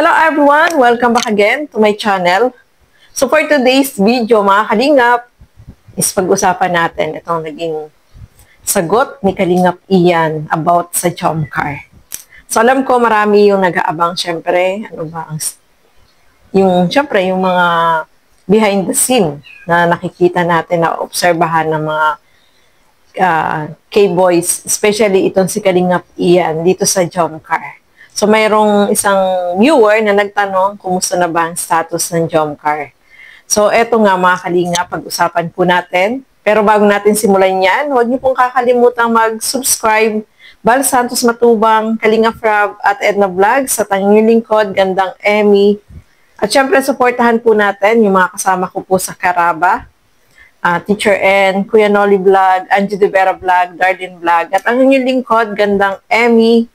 Hello everyone! Welcome back again to my channel. So for today's video, mga Kalingap, is pag-usapan natin itong naging sagot ni Kalingap Ian about sa Jomcar. So alam ko marami yung nag-aabang syempre, yung mga behind the scene na nakikita natin na obserbahan ng mga K-boys, especially itong si Kalingap Ian dito sa Jomcar. So, mayroong isang viewer na nagtanong kumusta na ba ang status ng Jomcar. So, eto nga mga Kalinga, pag-usapan po natin. Pero bago natin simulan yan, huwag niyo pong kakalimutang mag-subscribe. Bal Santos Matubang, Kalinga Frab at Edna Vlogs sa tanyong lingkod, Gandang Emmy. At syempre, supportahan po natin yung mga kasama ko po sa Karaba. Teacher N, Kuya Noli Vlog, Angie De Vera Vlog, Darlene Vlog. At ang inyong lingkod, Gandang Emmy.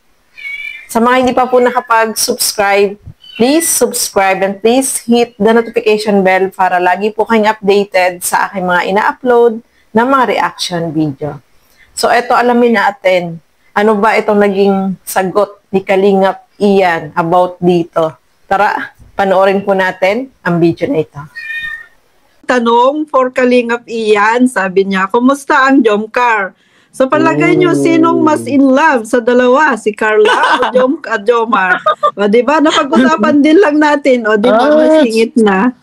Sa mga hindi pa po nakapag-subscribe, please subscribe and please hit the notification bell para lagi po kayong updated sa aking mga ina-upload na mga reaction video. So, eto alamin natin. Ano ba itong naging sagot ni Kalingap Ian about dito? Tara, panoorin po natin ang video na ito. Tanong for Kalingap Ian, sabi niya, kumusta ang Jomcar? So palagay nyo, sinong mas in love sa dalawa? Si Carla o Jomar? O diba, napag-usapan din lang natin. O diba, masingit na.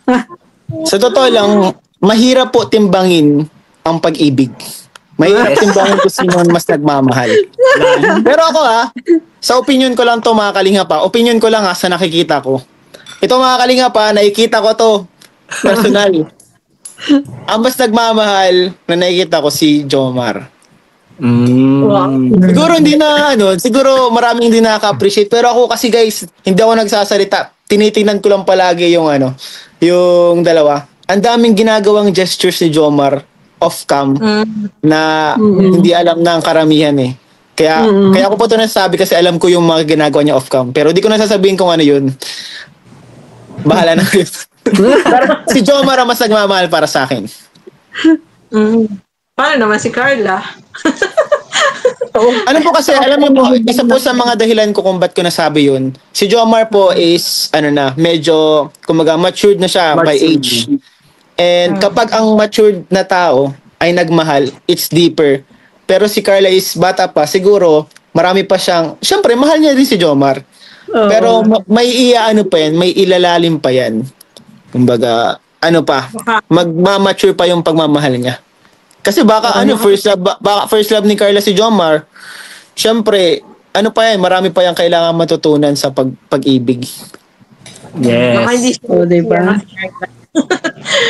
Sa totoo lang, mahirap po timbangin ang pag-ibig. Mahirap timbangin kung sino mas nagmamahal. Pero ako sa opinion ko lang to mga Kalingap opinion ko lang sa nakikita ko. Ito mga Kalingap nakikita ko to personal. Ang mas nagmamahal na nakikita ko si Jomar. Siguro hindi na siguro maraming hindi nakaka-appreciate pero ako kasi guys, hindi ako nagsasalita. Tinitingnan ko lang palagi yung yung dalawa. Ang daming ginagawang gestures ni Jomar off cam na hindi alam ng karamihan Kaya ako po ito nasasabi kasi alam ko yung mga ginagawa niya off cam. Pero di ko nasasabihin kung ano yun. Bahala na yun. Si Jomar ang mas nagmamahal para sa akin. Paano naman si Carla? Ano po kasi, alam mo po, isa po sa mga dahilan ko kung ba't ko nasabi yun, si Jomar po is, medyo, kumaga, matured na siya by age. And kapag ang matured na tao ay nagmahal, it's deeper. Pero si Carla is bata pa, siguro, marami pa siyang, syempre, mahal niya din si Jomar. Pero may may ilalalim pa yan. Kumbaga, magmamature pa yung pagmamahal niya. Kasi baka first love ni Carla si Jomar. Syempre, marami pa yang kailangan matutunan sa pag-ibig. Yes. O, diba?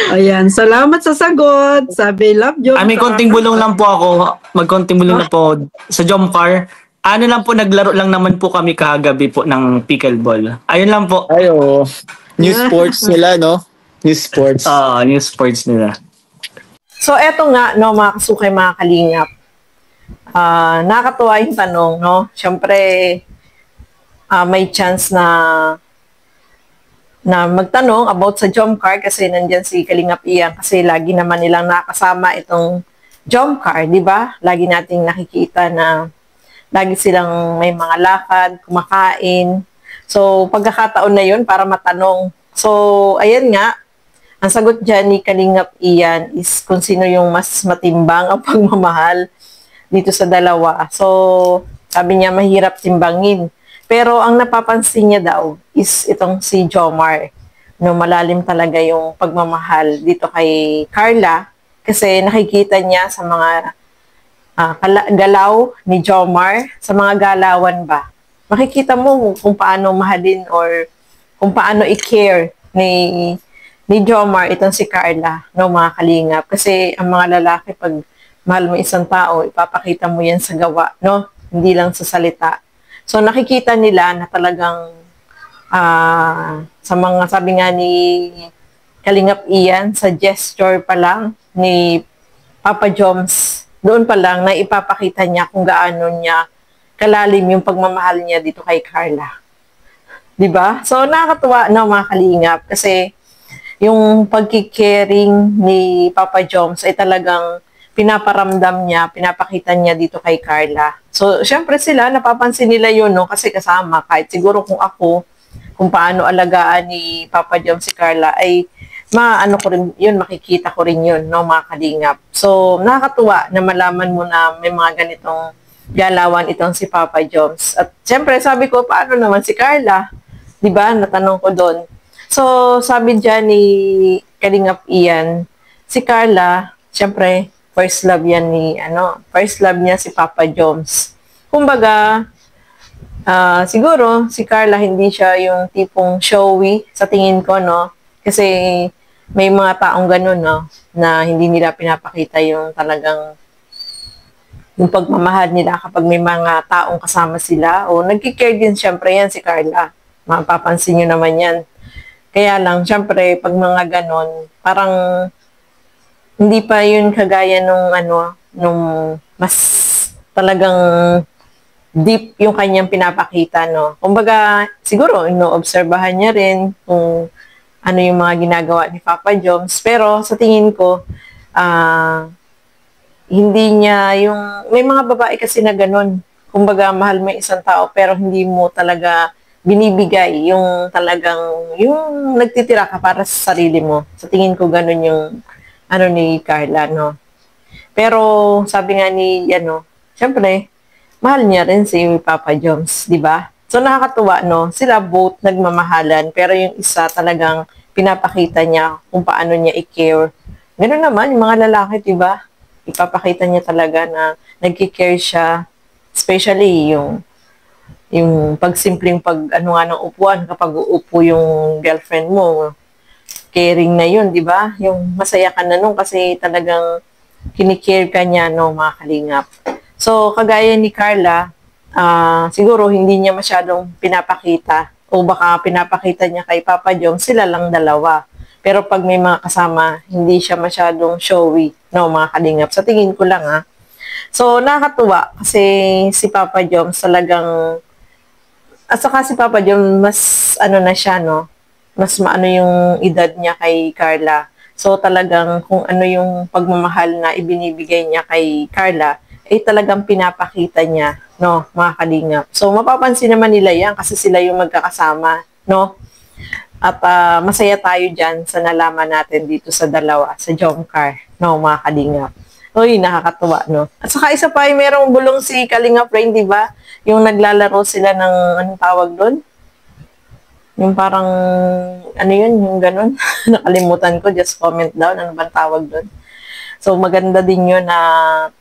Ayan, salamat sa sagot. Sabi, love Jomcar. May konting bulong lang po ako. Magkonting bulong na po sa Jomcar. Lang po, naglaro lang naman po kami kahagabi po ng pickleball. Ayun lang po. New sports nila, no? New sports. New sports nila. So, eto nga, mga kasukay, mga Kalingap. Nakakatuwa yung tanong, no? Siyempre, may chance na magtanong about sa Jomcar kasi nandyan si Kalingap Ian kasi lagi naman nilang nakasama itong Jomcar, di ba? Lagi nating nakikita na lagi silang may mga lakad, kumakain. So, pagkakataon na yun para matanong. So, ayan nga, ang sagot dyan ni Kalingap Ian is kung sino yung mas matimbang ang pagmamahal dito sa dalawa. So, sabi niya mahirap timbangin. Pero ang napapansin niya daw is itong si Jomar. Malalim talaga yung pagmamahal dito kay Carla kasi nakikita niya sa mga galaw ni Jomar, sa mga galawan ba. Makikita mo kung paano mahalin or kung paano i-care ni Jomar, itong si Carla, mga Kalingap. Kasi ang mga lalaki, pag mahal mo isang tao, ipapakita mo yan sa gawa, Hindi lang sa salita. So, nakikita nila na talagang sa mga, sabi nga ni Kalingap Ian, sa gesture pa lang ni Papa Joms, doon pa lang na ipapakita niya kung gaano niya kalalim yung pagmamahal niya dito kay Carla. Diba? So, nakakatuwa mga Kalingap kasi yung pagkikaring ni Papa Joms ay talagang pinaparamdam niya, pinapakita niya dito kay Carla. So, syempre sila, napapansin nila yun, kasi kasama. Kahit siguro kung ako, kung paano alagaan ni Papa Jom si Carla, ay maano ko rin yun, makikita ko rin yun, no, mga kalingap. So, nakakatuwa na malaman mo na may mga ganitong galawan itong si Papa Joms. At syempre, sabi ko, paano naman si Carla? Diba? Natanong ko doon. So, sabi dyan ni Kalingap Ian, si Carla, syempre, first love yan ni, first love niya si Papa Joms. Kumbaga, siguro, si Carla, hindi siya yung tipong showy sa tingin ko, no? Kasi, may mga taong ganun, no? Na hindi nila pinapakita yung talagang yung pagmamahal nila kapag may mga taong kasama sila. O, nagkikare din syempre yan si Carla. Mapapansin nyo naman yan. Kaya lang, syempre, pag mga ganon, parang hindi pa yun kagaya nung mas talagang deep yung kanyang pinapakita, no? Kumbaga, siguro, inoobserbahan niya rin kung ano yung mga ginagawa ni Papa Joms. Pero sa tingin ko, hindi niya yung, may mga babae kasi na ganun. Kumbaga, mahal mo isang tao pero hindi mo talaga binibigay yung talagang, yung nagtitira ka para sa sarili mo. Sa tingin ko ganun yung ni Carla, no? Pero sabi nga ni, syempre, mahal niya rin si Papa Joms, di ba? So, nakakatuwa, no? Sila both nagmamahalan, pero yung isa talagang pinapakita niya kung paano niya i-care. Ganoon naman, yung mga lalaki, di ba? Ipapakita niya talaga na nagki-care siya, especially yung pagsimpleng ng upuan kapag uupo yung girlfriend mo. Caring na yun, di ba? Yung masaya ka na nun kasi talagang kinikare ka niya, no, mga kalingap. So, kagaya ni Carla, siguro hindi niya masyadong pinapakita o baka pinapakita niya kay Papa Jom, sila lang dalawa. Pero pag may mga kasama, hindi siya masyadong showy, no, mga kalingap. Sa tingin ko lang, ha. So, nakakatuwa kasi si Papa Jom talagang, at saka si Papa Jom, mas na siya, no, mas maano yung edad niya kay Carla. So, talagang kung ano yung pagmamahal na ibinibigay niya kay Carla, ay talagang pinapakita niya, no, mga kalingap. So, mapapansin naman nila yan kasi sila yung magkakasama, no? At masaya tayo dyan sa nalaman natin dito sa dalawa, sa Jomcar, no, mga kalingap. Uy, nakakatuwa, no? At saka isa pa, merong bulong si Kalingap Rain, di ba? Yung naglalaro sila ng, anong tawag doon? Yung parang, yung ganun? Nakalimutan ko, just comment down, ano bang tawag doon? So, maganda din yun na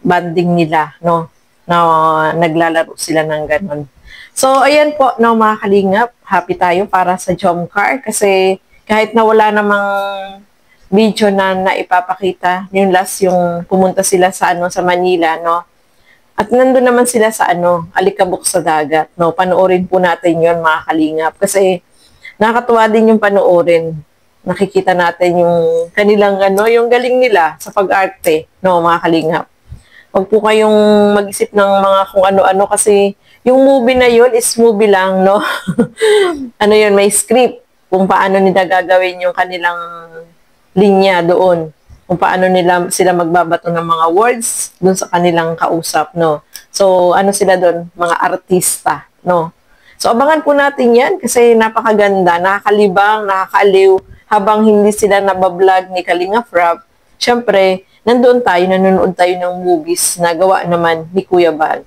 banding nila, no? Na naglalaro sila ng ganun. So, ayan po, no, mga kalingap. Happy tayo para sa Jomcar kasi kahit na wala namang video na naipapakita, yung last yung pumunta sila sa sa Manila, no? At nandun naman sila sa Alikabok sa dagat, no? Panoorin po natin yun, mga kalingap. Kasi nakakatuwa din yung panoorin. Nakikita natin yung kanilang yung galing nila sa pag-arte, no, mga kalingap. Huwag po kayong mag-isip ng mga kung ano-ano kasi yung movie na yun is movie lang, no? May script kung paano nila gagawin yung kanilang linya doon. Kung paano sila magbabato ng mga words doon sa kanilang kausap, no? So, sila doon? Mga artista, no? So, abangan po natin yan kasi napakaganda, nakakalibang, nakakaaliw, habang hindi sila nabablog ni Kalingap Rap, syempre, nandoon tayo, nanonood tayo ng movies na gawa naman ni Kuya Bal.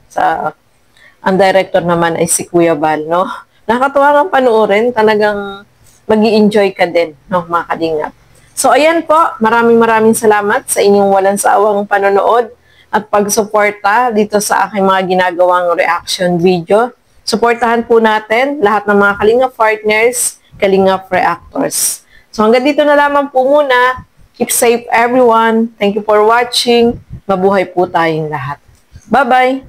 Ang director naman ay si Kuya Bal, no? Nakakatuwa kang panoorin, talagang mag-i-enjoy ka din, no, mga Kalingap. So, ayan po, maraming salamat sa inyong walang sawang panonood at pagsuporta dito sa aking mga ginagawang reaction video. Suportahan po natin lahat ng mga Kalingap partners, Kalingap reactors. So hanggang dito na lamang po muna. Keep safe everyone. Thank you for watching. Mabuhay po tayong lahat. Bye-bye!